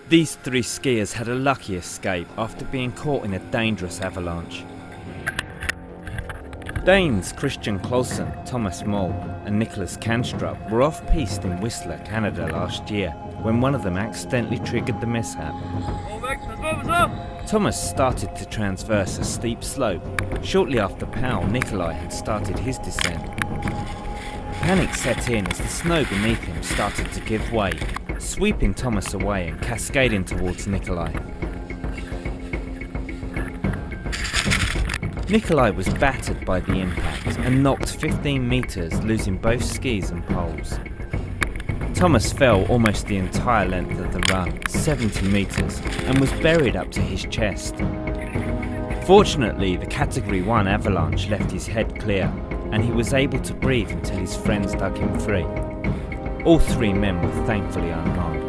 These three skiers had a lucky escape after being caught in a dangerous avalanche. Danes Christian Clausen, Thomas Moll and Nicholas Kanstrup were off-piste in Whistler, Canada last year when one of them accidentally triggered the mishap. Thomas started to transverse a steep slope. Shortly after pal Nikolai had started his descent. Panic set in as the snow beneath him started to give way, sweeping Thomas away and cascading towards Nikolai. Nikolai was battered by the impact and knocked 15 metres, losing both skis and poles. Thomas fell almost the entire length of the run, 70 metres, and was buried up to his chest. Fortunately, the Category 1 avalanche left his head clear, and he was able to breathe until his friends dug him free. All three men were thankfully unharmed.